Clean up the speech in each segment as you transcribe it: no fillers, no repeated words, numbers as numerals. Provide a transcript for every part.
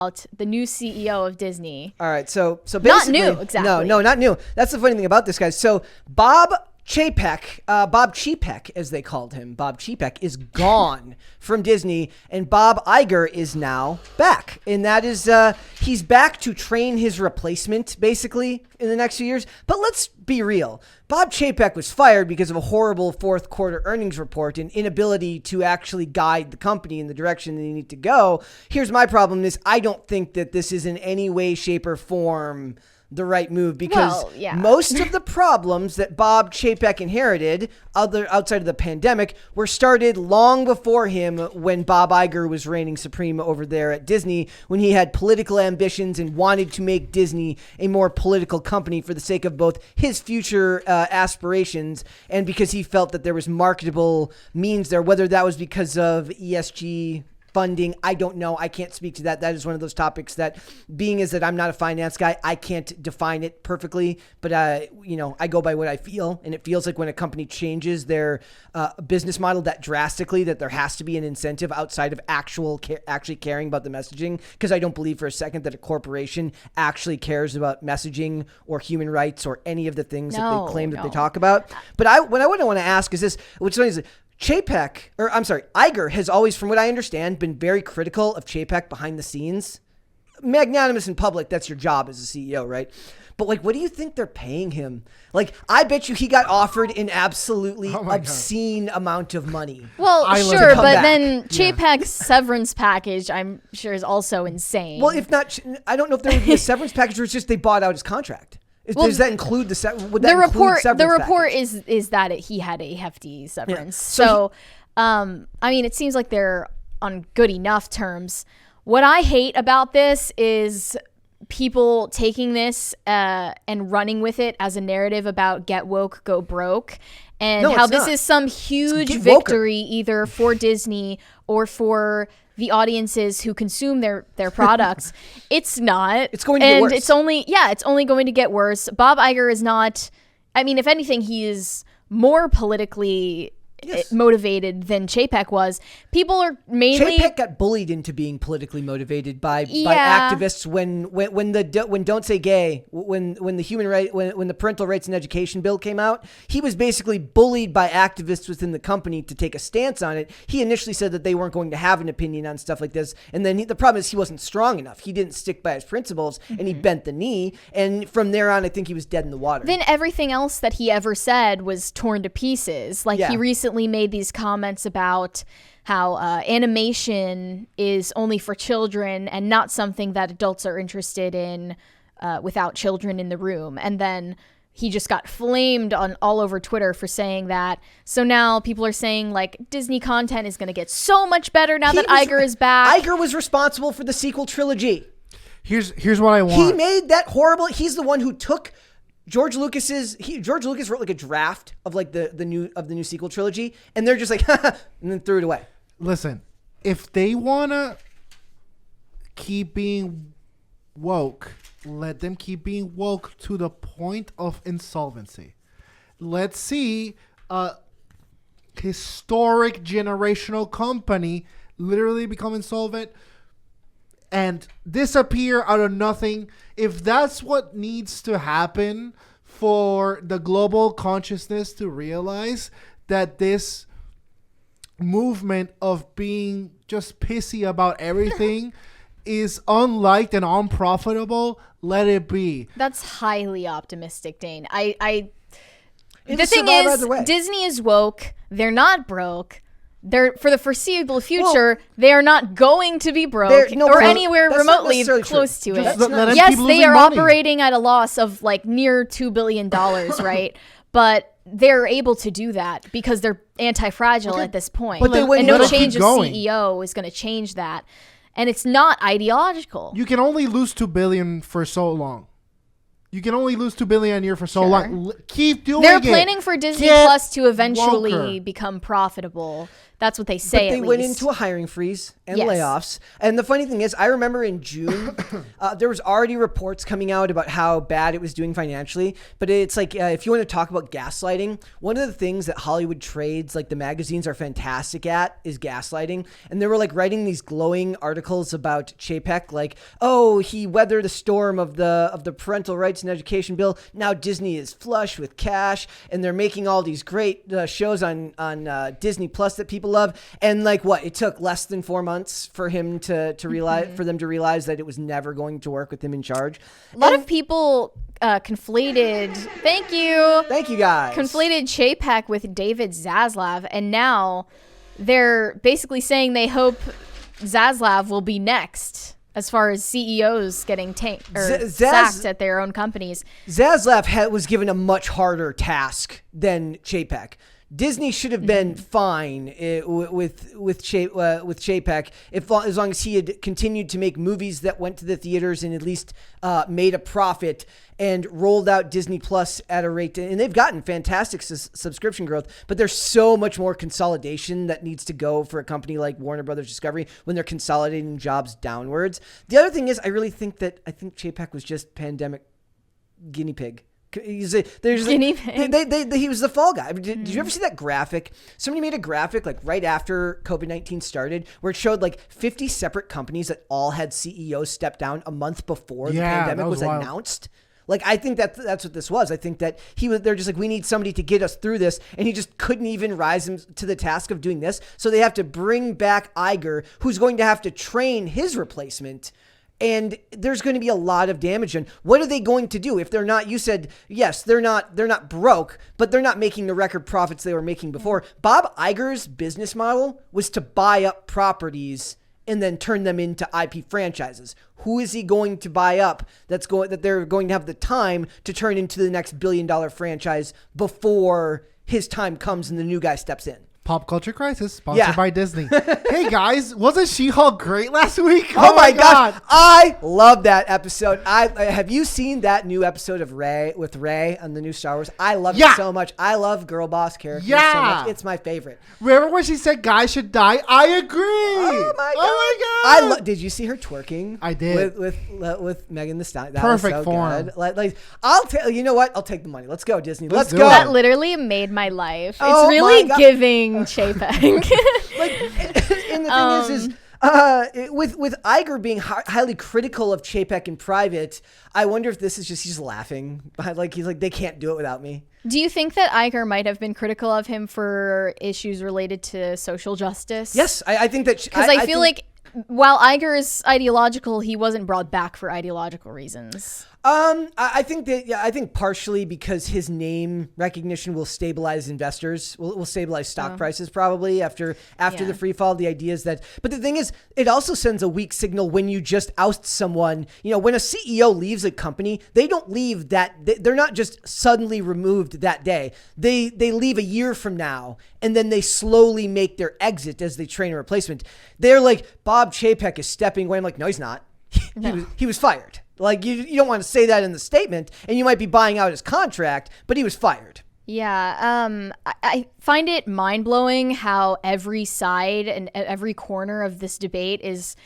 the new CEO of Disney. All right, so basically, not new, exactly. No, not new. That's the funny thing about this, guys. So Bob Chapek, as they called him, Bob Chapek is gone from Disney, and Bob Iger is now back, and that is he's back to train his replacement basically in the next few years. But let's be real. Bob Chapek was fired because of a horrible fourth quarter earnings report and inability to actually guide the company in the direction they need to go. Here's my problem is I don't think that this is in any way, shape, or form the right move, because most of the problems that Bob Chapek inherited outside of the pandemic were started long before him, when Bob Iger was reigning supreme over there at Disney, when he had political ambitions and wanted to make Disney a more political company for the sake of both his future aspirations and because he felt that there was marketable means there, whether that was because of ESG funding. I don't know. I can't speak to that. That is one of those topics that, being is that I'm not a finance guy, I can't define it perfectly, but I go by what I feel. And it feels like when a company changes their business model that drastically, that there has to be an incentive outside of actually caring about the messaging. Because I don't believe for a second that a corporation actually cares about messaging or human rights or any of the things that they claim that they talk about. But what I want to ask is this, which is Iger has always, from what I understand, been very critical of Chapek behind the scenes. Magnanimous in public, that's your job as a CEO, right? But what do you think they're paying him? I bet you he got offered an absolutely obscene amount of money. Well, sure, but then Chapek's severance package, I'm sure, is also insane. Well, if not, I don't know if there would be a severance package or it's just they bought out his contract. Does that include the report is that he had a hefty severance. Yeah. It seems like they're on good enough terms. What I hate about this is people taking this and running with it as a narrative about get woke, go broke, and how this is some huge victory either for Disney or for the audiences who consume their products. It's not. It's going to get worse. It's only going to get worse. Bob Iger is not, if anything, he is more politically motivated than Chapek was. People are mainly Chapek got bullied into being politically motivated by activists when Don't Say Gay, when the parental rights and education bill came out, he was basically bullied by activists within the company to take a stance on it. He initially said that they weren't going to have an opinion on stuff like this, and then the problem is he wasn't strong enough. He didn't stick by his principles, and he bent the knee, and from there on I think he was dead in the water. Then everything else that he ever said was torn to pieces. He recently made these comments about how animation is only for children and not something that adults are interested in without children in the room. And then he just got flamed all over Twitter for saying that. So now people are saying Disney content is going to get so much better now that Iger is back. Iger was responsible for the sequel trilogy. Here's what I want. He made that horrible. He's the one who took George Lucas wrote a draft of the new sequel trilogy, and they're just and then threw it away. Listen, if they wanna keep being woke, let them keep being woke to the point of insolvency. Let's see a historic generational company literally become insolvent and disappear out of nothing. If that's what needs to happen for the global consciousness to realize that this movement of being just pissy about everything is unliked and unprofitable, let it be. That's highly optimistic, Dane. The thing is, Disney is woke. They're not broke. They're, for the foreseeable future, they are not going to be broke or anywhere remotely close to it. Yes, they are operating at a loss of near $2 billion, right? But they're able to do that because they're anti-fragile at this point. But and no change of CEO is going to change that. And it's not ideological. You can only lose $2 billion for so long. You can only lose $2 billion a year for so long. Keep doing it. They're planning for Disney Plus to eventually become profitable. That's what they say. But they at went least. into a hiring freeze and Yes. layoffs. And the funny thing is, I remember in June, there was already reports coming out about how bad it was doing financially. But it's like, if you want to talk about gaslighting, one of the things that Hollywood trades, like the magazines, are fantastic at is gaslighting. And they were like writing these glowing articles about Chapek, like, oh, he weathered the storm of the parental rights and education bill. Now Disney is flush with cash, and they're making all these great shows on Disney Plus that people love. And like, what, it took less than 4 months for him to realize, for them to realize that it was never going to work with him in charge. A lot of people conflated. Thank you, guys. Conflated Chapek with David Zaslav, and now they're basically saying they hope Zaslav will be next as far as CEOs getting sacked at their own companies. Zaslav was given a much harder task than Chapek. Disney should have been fine with Chapek as long as he had continued to make movies that went to the theaters and at least made a profit and rolled out Disney Plus at a rate. And they've gotten fantastic subscription growth, but there's so much more consolidation that needs to go for a company like Warner Brothers Discovery when they're consolidating jobs downwards. The other thing is, I think Chapek was just pandemic guinea pig. He was the fall guy. Did you ever see that graphic? Somebody made a graphic like right after COVID-19 started where it showed like 50 separate companies that all had CEOs step down a month before the pandemic was announced. Like, I think that's what this was. I think that they're just like, we need somebody to get us through this. And he just couldn't even rise him to the task of doing this. So they have to bring back Iger, who's going to have to train his replacement. And there's going to be a lot of damage. And what are they going to do if they're not? You said, yes, they're not broke, but they're not making the record profits they were making before. Bob Iger's business model was to buy up properties and then turn them into IP franchises. Who is he going to buy up that they're going to have the time to turn into the next billion-dollar franchise before his time comes and the new guy steps in? Pop Culture Crisis, sponsored by Disney. Hey guys, wasn't She-Hulk great last week? Oh my gosh, I love that episode. Have you seen that new episode of Ray on the new Star Wars? I love it so much. I love girl boss characters so much. It's my favorite. Remember when she said guys should die? I agree. Oh my god. Did you see her twerking? I did with Megan Thee Stallion. That Perfect was so form. Good. Like I'll tell you know what? I'll take the money. Let's go Disney. Let's go. That literally made my life. Oh, it's really giving Chapek. And the thing is with Iger being highly critical of Chapek in private, I wonder if this is just he's laughing. Like he's like, they can't do it without me. Do you think that Iger might have been critical of him for issues related to social justice? Yes, I think that because I feel like while Iger is ideological, he wasn't brought back for ideological reasons. I think partially because his name recognition will stabilize investors, will stabilize stock prices probably after the free fall. The idea is that, but the thing is, it also sends a weak signal when you just oust someone. You know, when a CEO leaves a company, they don't leave they're not just suddenly removed that day. They leave a year from now, and then they slowly make their exit as they train a replacement. They're like, Bob Chapek is stepping away. I'm like, no, he's not. He was fired. Like, you don't want to say that in the statement, and you might be buying out his contract, but he was fired. Yeah, I find it mind-blowing how every side and every corner of this debate is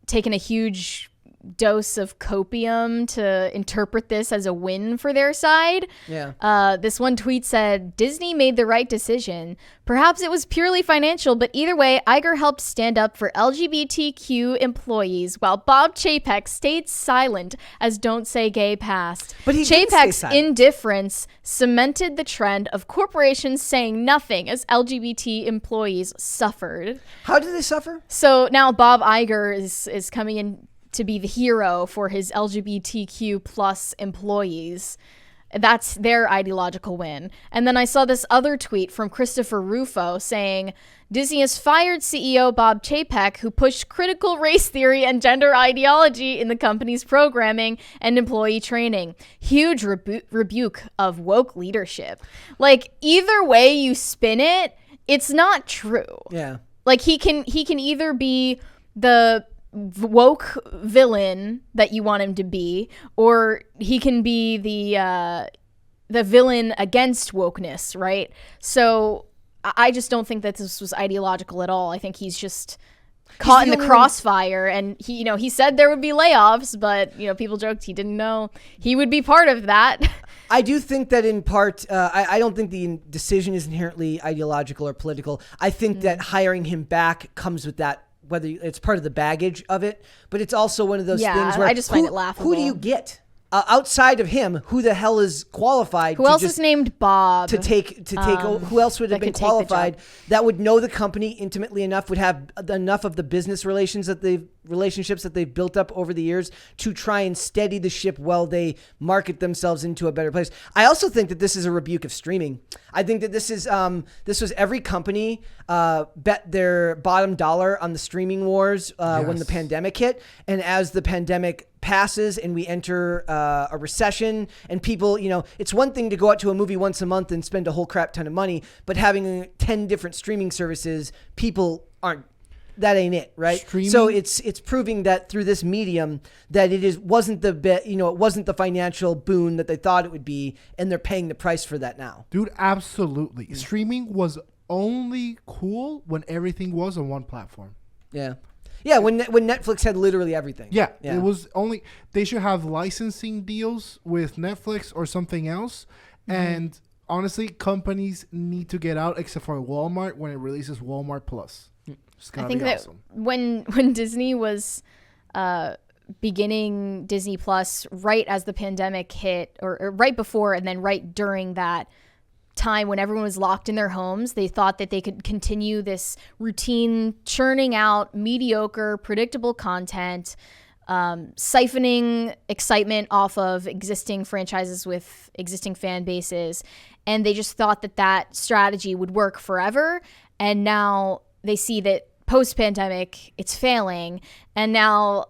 taking a huge dose of copium to interpret this as a win for their side. Yeah. This one tweet said, Disney made the right decision. Perhaps it was purely financial, but either way, Iger helped stand up for LGBTQ employees while Bob Chapek stayed silent as Don't Say Gay passed. But Chapek's indifference cemented the trend of corporations saying nothing as LGBT employees suffered. How did they suffer? So now Bob Iger is coming in to be the hero for his LGBTQ plus employees. That's their ideological win. And then I saw this other tweet from Christopher Rufo saying, Disney has fired CEO Bob Chapek, who pushed critical race theory and gender ideology in the company's programming and employee training. Huge rebuke of woke leadership. Like, either way you spin it, it's not true. Yeah. Like, he can either be the woke villain that you want him to be, or he can be the villain against wokeness, right? So I just don't think that this was ideological at all. I think he's just caught in the crossfire, and he said there would be layoffs, but people joked he didn't know he would be part of that. I do think that in part, I don't think the decision is inherently ideological or political. I think that hiring him back comes with that, whether it's part of the baggage of it, but it's also one of those things where I just find it laughable. Who do you get? Outside of him, who the hell is qualified? Who else is named Bob to take? Who else would have been qualified that would know the company intimately enough, would have enough of the business relationships that they've built up over the years to try and steady the ship while they market themselves into a better place. I also think that this is a rebuke of streaming. I think that this was every company bet their bottom dollar on the streaming wars when the pandemic hit, and as the pandemic passes and we enter a recession, and people, it's one thing to go out to a movie once a month and spend a whole crap ton of money, but having 10 different streaming services, people aren't. That ain't it, right? Streaming? So it's proving that through this medium that it wasn't the financial boon that they thought it would be, and they're paying the price for that now. Dude, absolutely. Streaming was only cool when everything was on one platform. Yeah. Yeah, when Netflix had literally everything. Yeah, it was only, they should have licensing deals with Netflix or something else. And honestly, companies need to get out, except for Walmart when it releases Walmart Plus. I think that when Disney was beginning Disney Plus, right as the pandemic hit, or right before and then right during that time when everyone was locked in their homes, they thought that they could continue this routine churning out mediocre, predictable content, siphoning excitement off of existing franchises with existing fan bases. And they just thought that strategy would work forever. And now they see that post-pandemic, it's failing. And now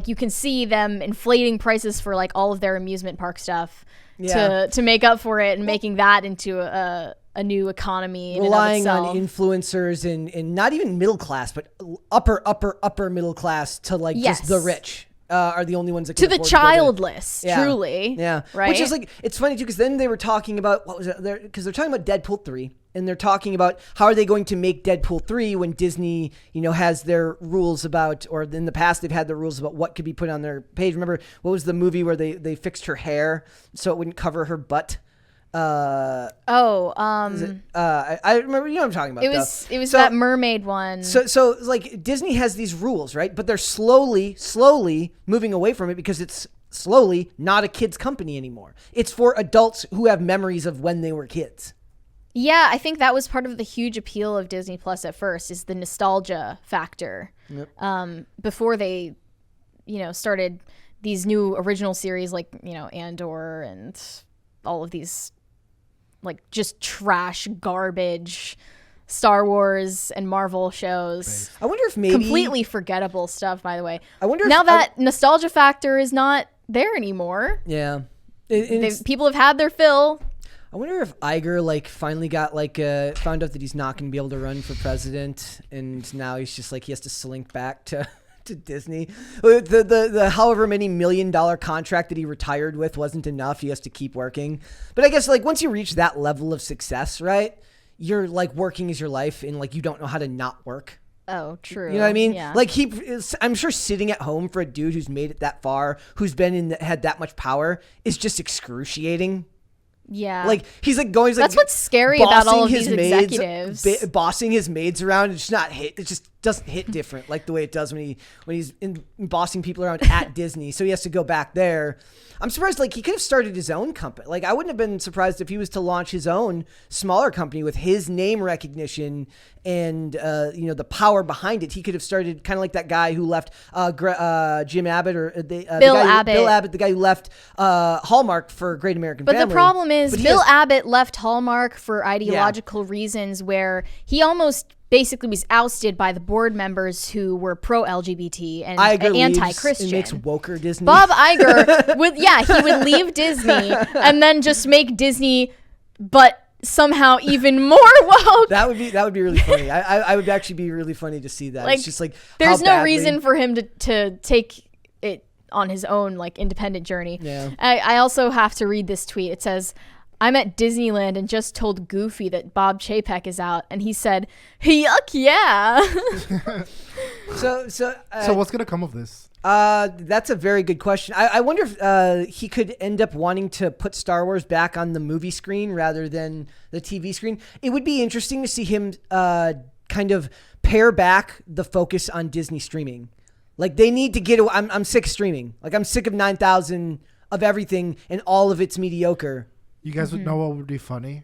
you can see them inflating prices for all of their amusement park stuff to make up for it, and making that into a new economy. Relying on influencers and not even middle class, but upper middle class to just the rich. Are the only ones that can to the childless, truly. Yeah. Right. Which is it's funny too, because then they were talking about, what was it? Because they're talking about Deadpool 3, and they're talking about how are they going to make Deadpool 3 when Disney, has their rules about, or in the past they've had the rules about what could be put on their page. Remember, what was the movie where they fixed her hair so it wouldn't cover her butt? I remember, what I'm talking about. It was that mermaid one. So Disney has these rules, right? But they're slowly moving away from it, because it's slowly not a kid's company anymore. It's for adults who have memories of when they were kids. Yeah, I think that was part of the huge appeal of Disney Plus at first, is the nostalgia factor. Yep. Before they, started these new original series like, Andor and all of these just trash, garbage Star Wars and Marvel shows. I wonder if maybe completely forgettable stuff, by the way. I wonder now that nostalgia factor is not there anymore. Yeah. People have had their fill. I wonder if Iger finally got found out that he's not going to be able to run for president, and now he's just he has to slink back to Disney. The however many $1 million contract that he retired with wasn't enough. He has to keep working. But I guess once you reach that level of success, right, you're working is your life, and you don't know how to not work. Oh, true. You know what I mean? Yeah. I'm sure sitting at home for a dude who's made it that far, who's had that much power, is just excruciating. Yeah. He's going. That's what's scary about all of these executives. Bossing his maids around. It's not hit. It just doesn't hit different the way it does when he's bossing people around at Disney. So he has to go back there. I'm surprised. He could have started his own company. I wouldn't have been surprised if he was to launch his own smaller company with his name recognition and the power behind it. He could have started kind of like that guy who left Jim Abbott or Bill Abbott, the guy who left Hallmark for Great American Family. But the problem is Bill Abbott left Hallmark for ideological reasons, where he almost basically was ousted by the board members who were pro-LGBT and anti-Christian. It makes woker Disney. Bob Iger he would leave Disney and then just make Disney, but somehow even more woke. That would be really funny. I would actually be really funny to see that. It's just there's no reason for him to take it on his own independent journey. Yeah. I also have to read this tweet. It says, I'm at Disneyland and just told Goofy that Bob Chapek is out, and he said, yuck, yeah. So what's gonna come of this? That's a very good question. I wonder if he could end up wanting to put Star Wars back on the movie screen rather than the TV screen. It would be interesting to see him kind of pare back the focus on Disney streaming. Like, they need to get. I'm sick of streaming. Like, I'm sick of 9,000 of everything and all of it's mediocre. You guys would know what would be funny?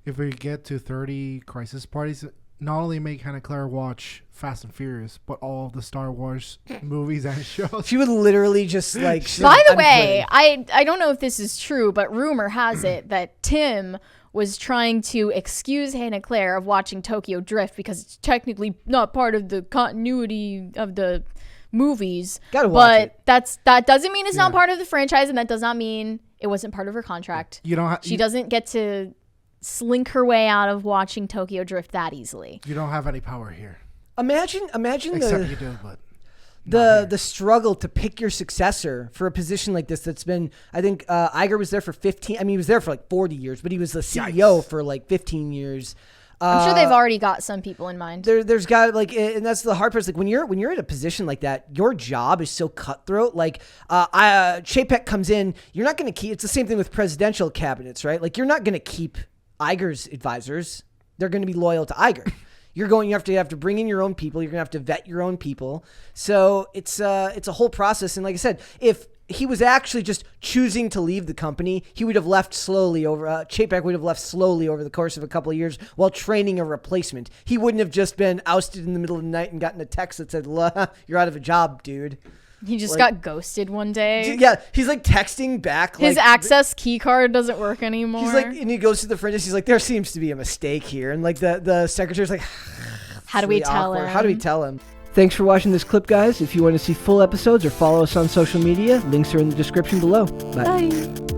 If we get to 30 crisis parties, not only make Hannah Claire watch Fast and Furious, but all of the Star Wars movies and shows. She would literally just like... By the way, I don't know if this is true, but rumor has it that Tim was trying to excuse Hannah Claire of watching Tokyo Drift because it's technically not part of the continuity of the movies. Gotta watch it. That doesn't mean it's not part of the franchise, and that does not mean it wasn't part of her contract. She doesn't get to slink her way out of watching Tokyo Drift that easily. You don't have any power here. Imagine Except you do, but the struggle to pick your successor for a position like this that's been, I think Iger was there for 15. I mean, he was there for like 40 years, but he was the CEO for like 15 years. I'm sure they've already got some people in mind. There's got like, and that's the hard part. Is like when you're in a position like that, your job is so cutthroat. Like, Chapek comes in, you're not going to keep. It's the same thing with presidential cabinets, right? Like, you're not going to keep Iger's advisors. They're going to be loyal to Iger. You have to bring in your own people. You're going to have to vet your own people. So it's a whole process. And like I said, if he was actually just choosing to leave the company, he would have left slowly Chapek would have left slowly over the course of a couple of years while training a replacement. He wouldn't have just been ousted in the middle of the night and gotten a text that said, "You're out of a job, dude." He just got ghosted one day. Yeah, he's like texting back. His access key card doesn't work anymore. He's like, and he goes to the front desk. He's like, there seems to be a mistake here. And like the secretary's like, how do we tell him? How do we tell him? Thanks for watching this clip, guys. If you want to see full episodes or follow us on social media, links are in the description below. Bye.